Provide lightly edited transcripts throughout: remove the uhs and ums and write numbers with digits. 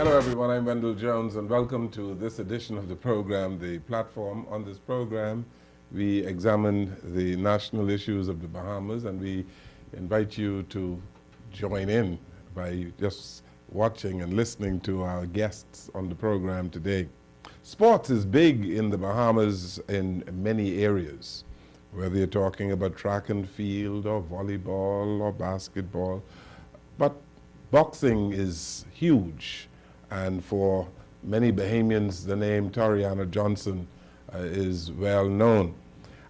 Hello everyone, I'm Wendell Jones and welcome to this edition of the program, The Platform. On this program, we examine the national issues of the Bahamas and we invite you to join in by just watching and listening to our guests on the program today. Sports is big in the Bahamas in many areas, whether you're talking about track and field or volleyball or basketball, but boxing is huge. And for many Bahamians, the name Tureano Johnson is well known.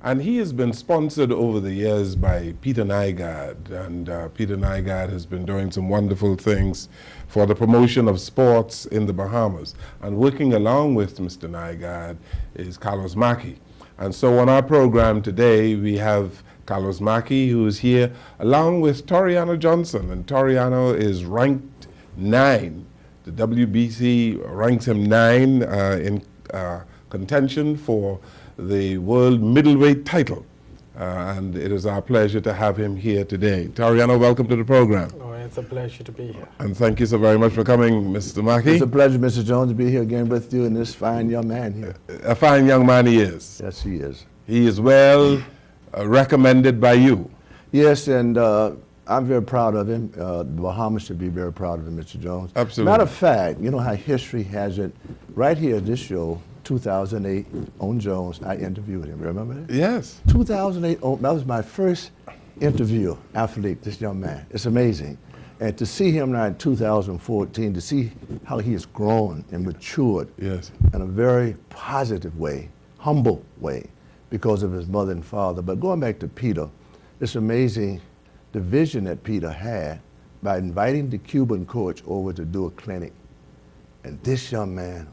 And he has been sponsored over the years by Peter Nygaard, and Peter Nygaard has been doing some wonderful things for the promotion of sports in the Bahamas. And working along with Mr. Nygaard is Carlos Mackey. And so on our program today, we have Carlos Mackey, who is here, along with Tureano Johnson. And Tureano is ranked 9. The WBC ranks him 9 in contention for the world middleweight title. And it is our pleasure to have him here today. Tureano, welcome to the program. Oh, it's a pleasure to be here. And thank you so very much for coming, Mr. Mackey. It's a pleasure, Mr. Jones, to be here again with you and this fine young man here. A fine young man he is. Yes, he is. He is well recommended by you. Yes, and I'm very proud of him. The Bahamas should be very proud of him, Mr. Jones. Absolutely. Matter of fact, you know how history has it, right here at this show, 2008, on Jones, I interviewed him. Remember that? Yes. 2008, that was my first interview, athlete, this young man. It's amazing. And to see him now in 2014, to see how he has grown and matured Yes. in a very positive way, humble way, because of his mother and father. But going back to Peter, it's amazing the vision that Peter had by inviting the Cuban coach over to do a clinic. And this young man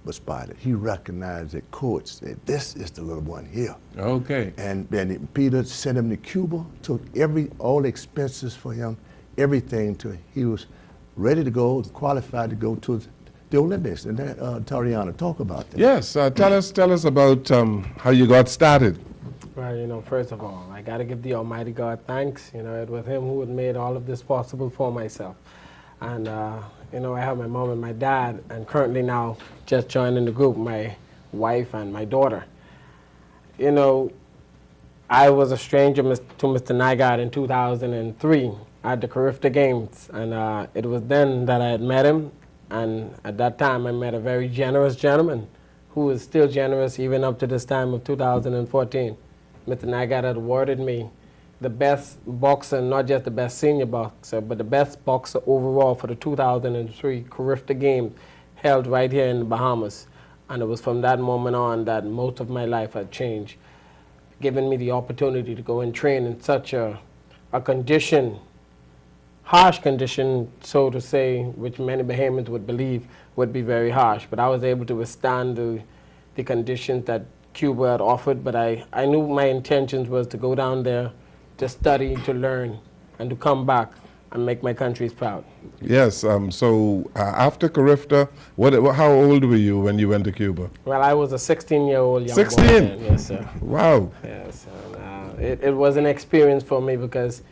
was spotted. He recognized that coach said, this is the little one here. Okay. And then Peter sent him to Cuba, took all the expenses for him, everything to, he was ready to go, qualified to go to the Olympics. And then Tureano, talk about that. Yes, tell us about how you got started. Well, first of all, I got to give the Almighty God thanks. It was Him who had made all of this possible for myself. And, I have my mom and my dad, and currently now just joining the group, my wife and my daughter. I was a stranger to Mr. Nygaard in 2003 at the Carifta Games, and it was then that I had met him. And at that time, I met a very generous gentleman who is still generous even up to this time of 2014. Mr. Nygaard had awarded me the best boxer, not just the best senior boxer, but the best boxer overall for the 2003 Carifta Games held right here in the Bahamas. And it was from that moment on that most of my life had changed, giving me the opportunity to go and train in such a condition, harsh condition, so to say, which many Bahamians would believe would be very harsh. But I was able to withstand the conditions that Cuba had offered, but I knew my intentions was to go down there, to study, to learn, and to come back and make my countries proud. Yes, so after Carifta, how old were you when you went to Cuba? Well, I was a 16-year-old young 16? boy then. Yes, sir. Wow. Yes, and, it was an experience for me because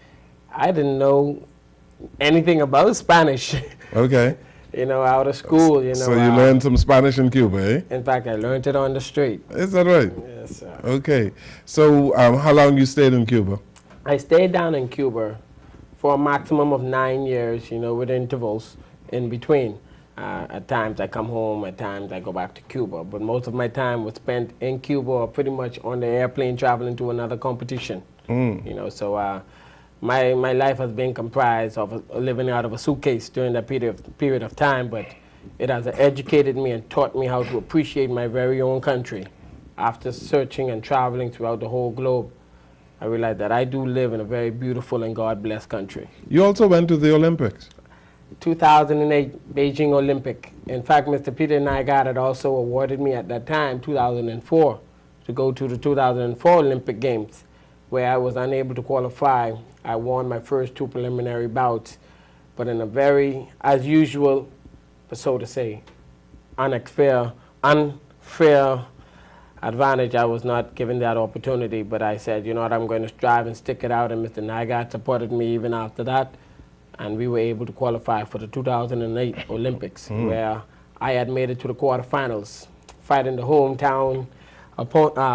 I didn't know anything about Spanish. Okay. Out of school, So you learned some Spanish in Cuba, eh? In fact, I learned it on the street. Is that right? Yes, sir. Okay. So how long you stayed in Cuba? I stayed down in Cuba for a maximum of 9 years, with intervals in between. At times I come home, at times I go back to Cuba. But most of my time was spent in Cuba or pretty much on the airplane traveling to another competition. So my life has been comprised of living out of a suitcase during that period of time, but it has educated me and taught me how to appreciate my very own country. After searching and traveling throughout the whole globe, I realized that I do live in a very beautiful and God-blessed country. You also went to the Olympics. 2008 Beijing Olympic. In fact, Mr. Peter Nygaard had also awarded me at that time, 2004, to go to the 2004 Olympic Games, where I was unable to qualify. I won my first 2 preliminary bouts, but in a very, as usual, so to say, unfair advantage, I was not given that opportunity. But I said, you know what, I'm going to strive and stick it out, and Mr. Nygaard supported me even after that. and we were able to qualify for the 2008 Olympics, where I had made it to the quarterfinals, fighting the hometown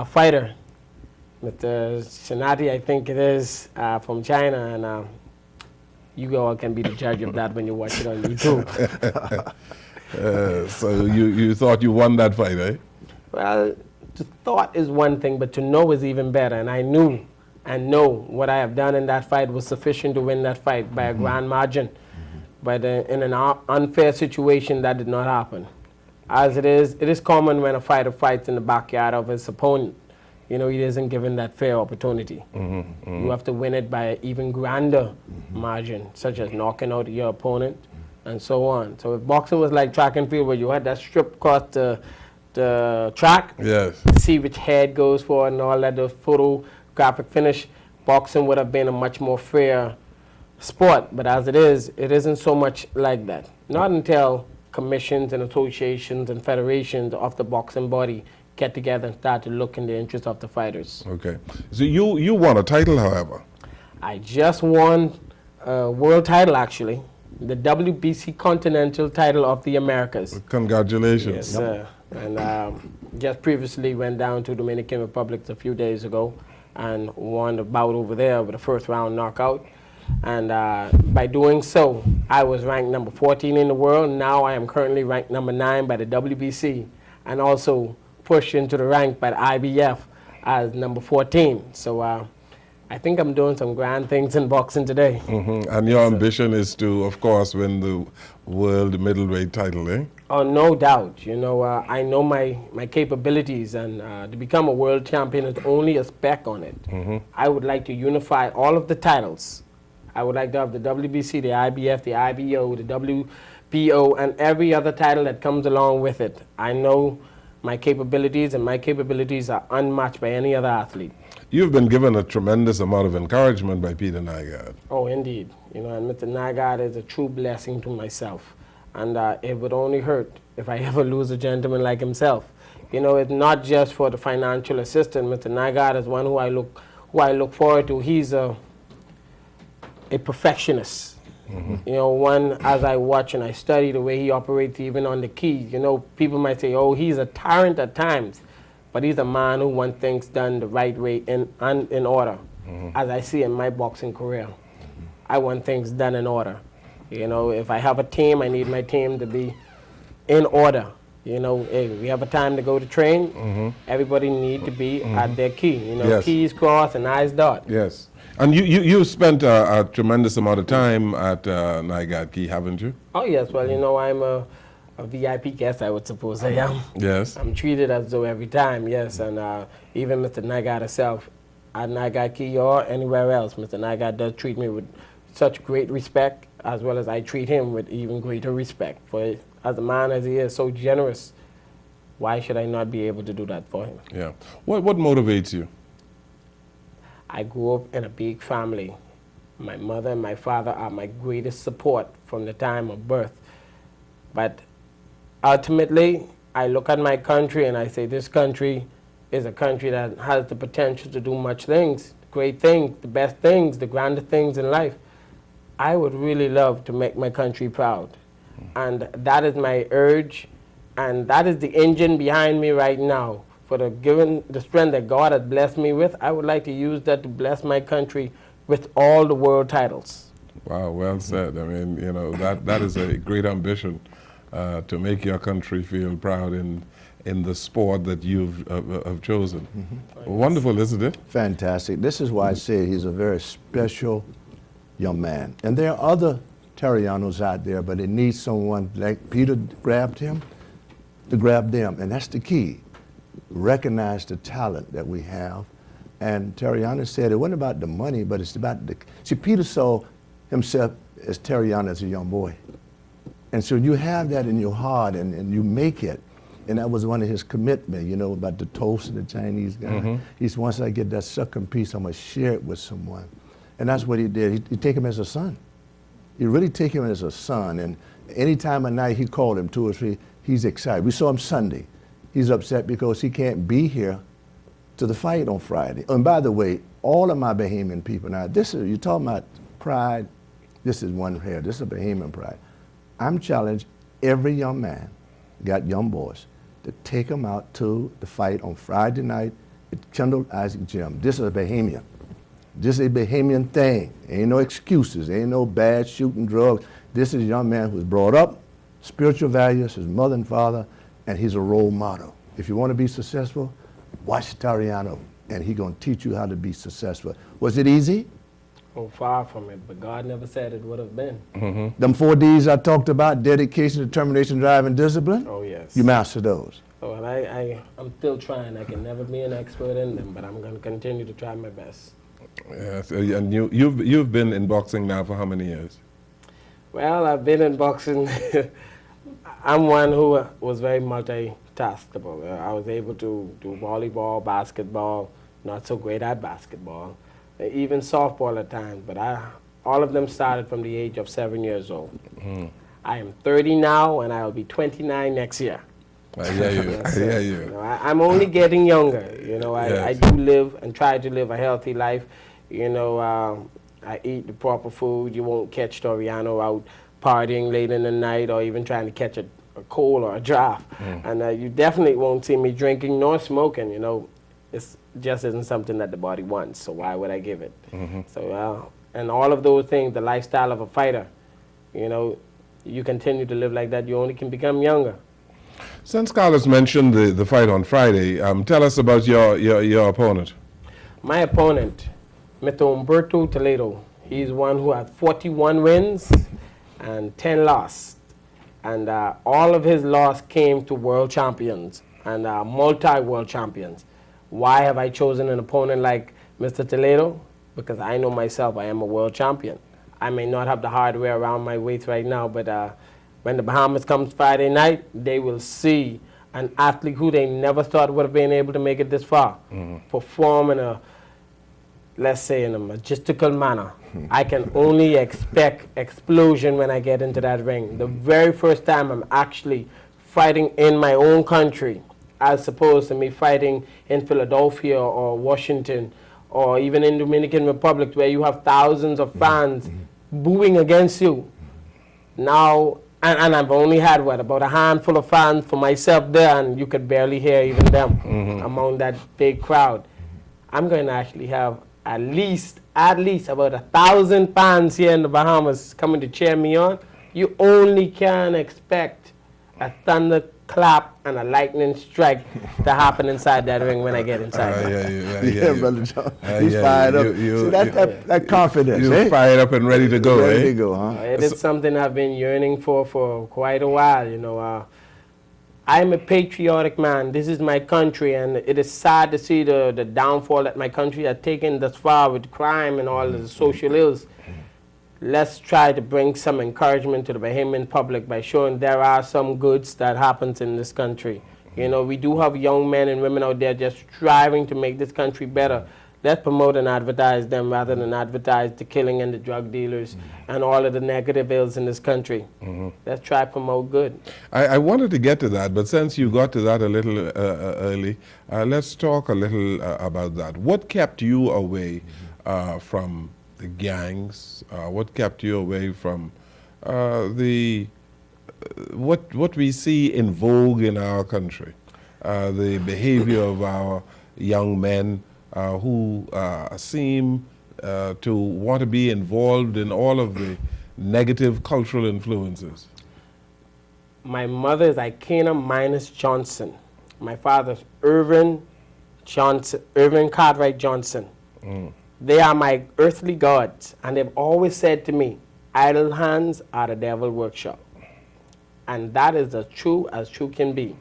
fighter, Mr. Shinati, I think it is, from China, and you all can be the judge of that when you watch it on YouTube. So you thought you won that fight, eh? Well, the thought is one thing, but to know is even better, and I knew and know what I have done in that fight was sufficient to win that fight by a grand margin. But in an unfair situation, that did not happen. As it is common when a fighter fights in the backyard of his opponent. You know, he isn't given that fair opportunity. You have to win it by an even grander margin, such as knocking out your opponent and so on. So if boxing was like track and field, where you had that strip across the track, Yes. see which head goes for and all that, the photographic finish, boxing would have been a much more fair sport. But as it isn't so much like that. Not until commissions and associations and federations of the boxing body get together and start to look in the interest of the fighters. Okay. So you won a title, however. I just won a world title, actually, the WBC Continental title of the Americas. Congratulations. Yes, sir. And just previously went down to Dominican Republic a few days ago and won the bout over there with a first round knockout. And by doing so, I was ranked number 14 in the world. Now I am currently ranked number 9 by the WBC, and also pushed into the rank by the IBF as number 14. So I think I'm doing some grand things in boxing today. And your ambition is to, of course, win the world middleweight title, eh? Oh, no doubt. You know, I know my capabilities, and to become a world champion is only a speck on it. I would like to unify all of the titles. I would like to have the WBC, the IBF, the IBO, the WBO, and every other title that comes along with it. I know my capabilities, and my capabilities are unmatched by any other athlete. You've been given a tremendous amount of encouragement by Peter Nygaard. Oh, indeed. You know, and Mr. Nygaard is a true blessing to myself. And it would only hurt if I ever lose a gentleman like himself. You know, it's not just for the financial assistance. Mr. Nygaard is one who I look forward to. He's a perfectionist. You know, one, as I watch and I study the way he operates even on the keys, you know, people might say, oh, he's a tyrant at times, but he's a man who wants things done the right way and in order. As I see in my boxing career, I want things done in order. You know, if I have a team, I need my team to be in order. You know, hey, we have a time to go to train, everybody need to be at their key. You know, Yes. T's crossed and I's dot. Yes. And you spent a tremendous amount of time at Nygaard Key, haven't you? Oh, yes. Well, you know, I'm a VIP guest, I would suppose I am. Yes. I'm treated as though every time, yes. And even Mr. Nygaard himself, at Nygaard Key or anywhere else, Mr. Nygaard does treat me with such great respect, as well as I treat him with even greater respect. For as a man as he is, so generous, why should I not be able to do that for him? Yeah. What motivates you? I grew up in a big family. My mother and my father are my greatest support from the time of birth. But ultimately, I look at my country and I say this country is a country that has the potential to do much things, great things, the best things, the grander things in life. I would really love to make my country proud. And that is my urge, and that is the engine behind me right now. For given the strength that God has blessed me with, I would like to use that to bless my country with all the world titles. Wow, well said. I mean, you know, that is a great ambition to make your country feel proud in the sport that you've have chosen. Wonderful, isn't it? Fantastic. This is why I say he's a very special young man. And there are other Tureanos out there, but it needs someone like Peter grabbed him to grab them. And that's the key. Recognize the talent that we have. And Tureano said it wasn't about the money, but it's about the... See, Peter saw himself as Tureano as a young boy. And so you have that in your heart and you make it. And that was one of his commitments, you know, about the toast and the Chinese guy. He said, once I get that second piece, I'm going to share it with someone. And that's what he did. He take him as a son. He really take him as a son. And any time of night he called him 2 or 3, he's excited. We saw him Sunday. He's upset because he can't be here to the fight on Friday. And by the way, all of my Bahamian people, now this is, you're talking about pride This is one here. This is a Bahamian pride. I'm challenged every young man, got young boys, to take them out to the fight on Friday night at Kendall Isaac Gym. This is a Bahamian. This is a Bahamian thing. Ain't no excuses. Ain't no bad shooting drugs. This is a young man who's brought up, spiritual values, his mother and father, and he's a role model. If you want to be successful, watch Tureano, and he's going to teach you how to be successful. Was it easy? Oh, far from it, but God never said it would have been. Them 4 Ds I talked about, dedication, determination, drive, and discipline, Oh, yes. you master those. Oh, and I'm still trying. I can never be an expert in them, but I'm going to continue to try my best. Yes, and you've been in boxing now for how many years? Well, I've been in boxing. I'm one who was very multitaskable. I was able to do volleyball, basketball, not so great at basketball, even softball at times, but all of them started from the age of 7 years old. I am 30 now, and I'll be 29 next year. I hear you. Yes, I sir. hear you. You know, I'm only getting younger. You know, I Yes. do live and try to live a healthy life. You know, I eat the proper food. You won't catch Tureano out partying late in the night or even trying to catch a cold or a draft. And you definitely won't see me drinking nor smoking. You know, it just isn't something that the body wants, so why would I give it? So, and all of those things, the lifestyle of a fighter, you know, you continue to live like that, you only can become younger. Since Carlos mentioned the fight on Friday, tell us about your opponent. My opponent, Mr. Humberto Toledo, he's one who had 41 wins and 10 losses. And all of his loss came to world champions and multi-world champions. Why have I chosen an opponent like Mr. Toledo? Because I know myself, I am a world champion. I may not have the hardware around my waist right now, but when the Bahamas comes Friday night, they will see an athlete who they never thought would have been able to make it this far, perform in a, let's say, in a majestical manner. I can only expect explosion when I get into that ring. The very first time I'm actually fighting in my own country, as opposed to me fighting in Philadelphia or Washington or even in Dominican Republic, where you have thousands of fans booing against you. Now, and I've only had, what, about a handful of fans for myself there, and you could barely hear even them among that big crowd. I'm going to actually have at least about 1,000 fans here in the Bahamas coming to cheer me on. You only can expect a thunderclap and a lightning strike to happen inside that ring when I get inside. Yeah, Brother John. He's fired up. See, that confidence. You're fired up and ready to go, ready eh? to go, huh? It is something I've been yearning for quite a while. You know, I'm a patriotic man. This is my country, and it is sad to see the downfall that my country has taken thus far with crime and all the social ills. Let's try to bring some encouragement to the Bahamian public by showing there are some goods that happens in this country. You know, we do have young men and women out there just striving to make this country better. Let's promote and advertise them rather than advertise the killing and the drug dealers and all of the negative ills in this country. Let's try to promote good. I wanted to get to that, but since you got to that a little early, let's talk a little about that. What kept you away from the gangs? What kept you away from what we see in vogue in our country? The behavior of our young men who seem to want to be involved in all of the negative cultural influences. My mother is Ikena Minus Johnson. My father's Irvin Cartwright Johnson. They are my earthly gods, and they've always said to me, idle hands are the devil's workshop. And that is as true can be.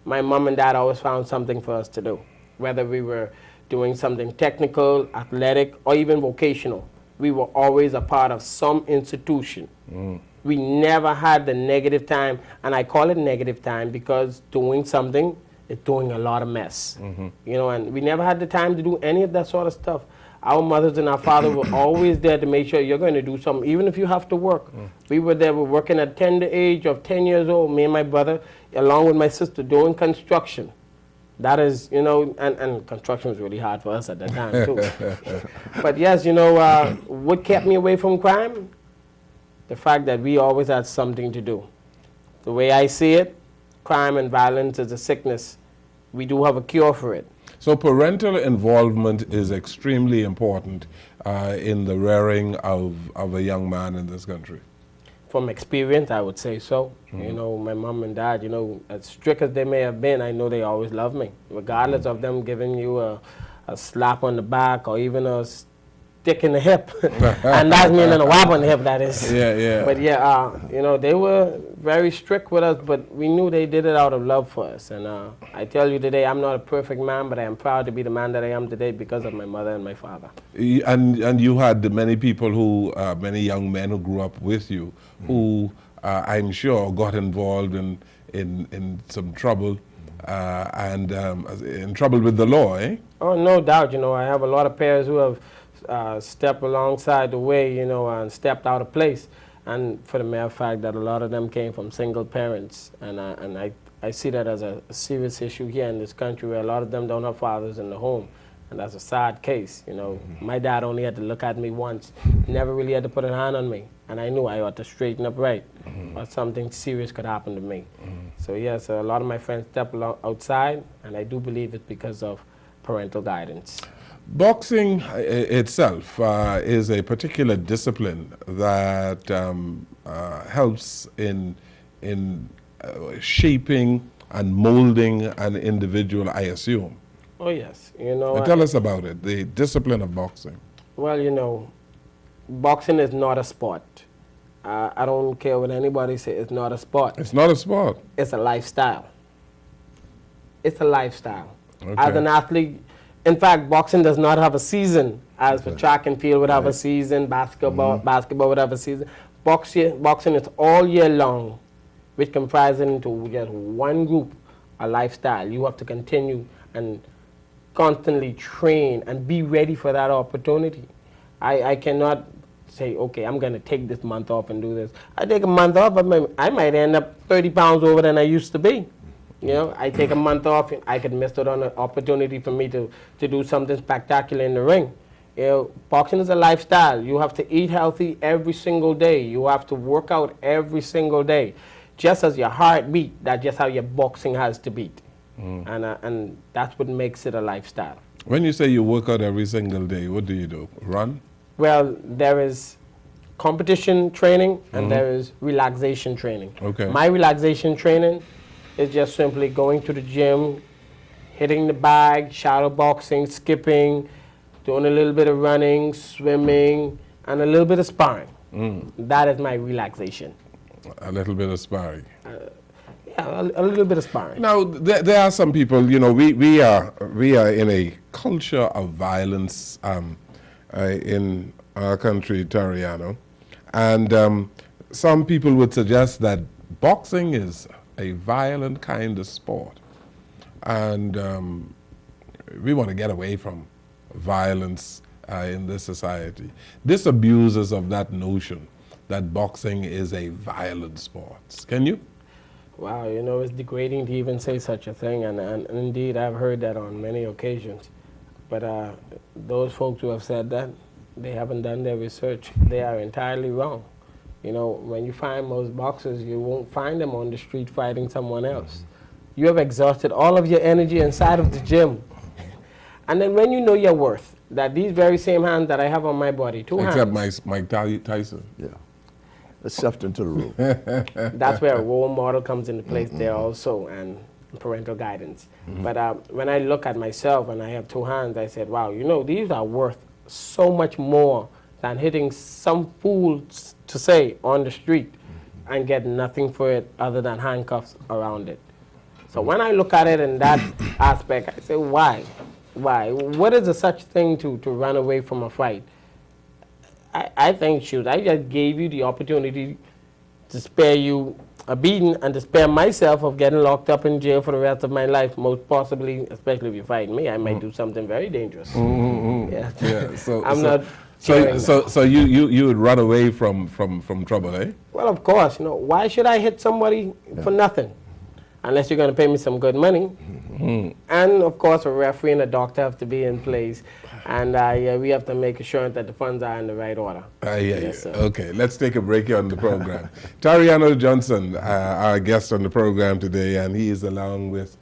My mom and dad always found something for us to do, whether we were doing something technical, athletic, or even vocational. We were always a part of some institution. We never had the negative time, and I call it negative time because doing something is doing a lot of mess. You know, and we never had the time to do any of that sort of stuff. Our mothers and our fathers were always there to make sure you're going to do something, even if you have to work. We were there, we're working at tender age of 10 years old, me and my brother, along with my sister, doing construction. That is, you know, and construction was really hard for us at that time, too. But yes, you know, what kept me away from crime? the fact that we always had something to do. The way I see it, crime and violence is a sickness. We do have a cure for it. So parental involvement is extremely important in the rearing of a young man in this country. From experience, I would say so. You know, my mom and dad, you know, as strict as they may have been, I know they always loved me, regardless of them giving you a slap on the back or even a stick in the hip. And that's meaning a whop on the hip, that is. Yeah. But yeah, you know, they were very strict with us, but we knew they did it out of love for us. And I tell you today, I'm not a perfect man, but I am proud to be the man that I am today because of my mother and my father. And you had many people who, many young men who grew up with you, who I'm sure got involved in some trouble and in trouble with the law, eh? Oh, no doubt. You know, I have a lot of parents who have stepped alongside the way, you know, and stepped out of place. And for the mere fact that a lot of them came from single parents. And I see that as a serious issue here in this country where a lot of them don't have fathers in the home. And that's a sad case, you know. My dad only had to look at me once, never really had to put a hand on me. And I knew I ought to straighten up right, or something serious could happen to me. So yes, a lot of my friends step outside, and I do believe it's because of parental guidance. Boxing itself is a particular discipline that helps in shaping and molding an individual, I assume. Oh yes, you know. Tell us about it, the discipline of boxing. Well, you know, boxing is not a sport. I don't care what anybody says, it's not a sport. It's not a sport. It's a lifestyle. It's a lifestyle. Okay. As an athlete, in fact, boxing does not have a season. As for track and field would have a season, basketball would have a season. Boxing is all year long, which comprises into just one group, a lifestyle. You have to continue and constantly train and be ready for that opportunity. I cannot say, okay, I'm going to take this month off and do this. I take a month off, I might end up 30 pounds over than I used to be. You know, I take a month off, I could miss out on an opportunity for me to do something spectacular in the ring. You know, boxing is a lifestyle. You have to eat healthy every single day. You have to work out every single day. Just as your heart beat, that's just how your boxing has to beat. And that's what makes it a lifestyle. When you say you work out every single day, what do you do? Run? Well, there is competition training and there is relaxation training. Okay. My relaxation training is just simply going to the gym, hitting the bag, shadow boxing, skipping, doing a little bit of running, swimming, and a little bit of sparring. That is my relaxation. A little bit of sparring. Yeah, a little bit of sparring. Now, there are some people, you know, we are in a culture of violence in our country, Tureano, and some people would suggest that boxing is a violent kind of sport, and we want to get away from violence in this society. Disabusers of that notion that boxing is a violent sport. Can you? Wow, you know, it's degrading to even say such a thing, and indeed I've heard that on many occasions. But those folks who have said that, they haven't done their research. They are entirely wrong. You know, when you find most boxers, you won't find them on the street fighting someone else. You have exhausted all of your energy inside of the gym. And then when you know your worth, that these very same hands that I have on my body, two hands. Except Mike Tyson. Yeah. Let's shift into the room. That's where a role model comes into place there also, and parental guidance. But when I look at myself and I have two hands, I said, wow, you know, these are worth so much more than hitting some fool to say on the street and get nothing for it other than handcuffs around it. So when I look at it in that aspect, I say, why? Why? What is a such thing to run away from a fight? I think, shoot, I just gave you the opportunity to spare you a beating and to spare myself of getting locked up in jail for the rest of my life, most possibly, especially if you fight me, I might do something very dangerous. Yeah. So you would run away from trouble, eh? Well, of course, you know, why should I hit somebody for nothing? Unless you're going to pay me some good money. And of course, a referee and a doctor have to be in place. And yeah, we have to make sure that the funds are in the right order. Yes, sir. Okay, let's take a break here on the program. Tureano Johnson, our guest on the program today, and he is along with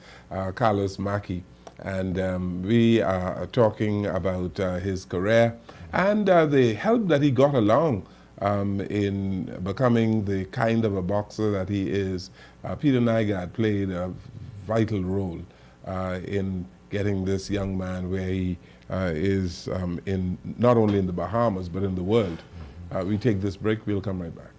Carlos Mackey. And we are talking about his career and the help that he got along in becoming the kind of a boxer that he is. Peter Nygaard played a vital role in getting this young man where he is in not only in the Bahamas but in the world. We take this break, we'll come right back.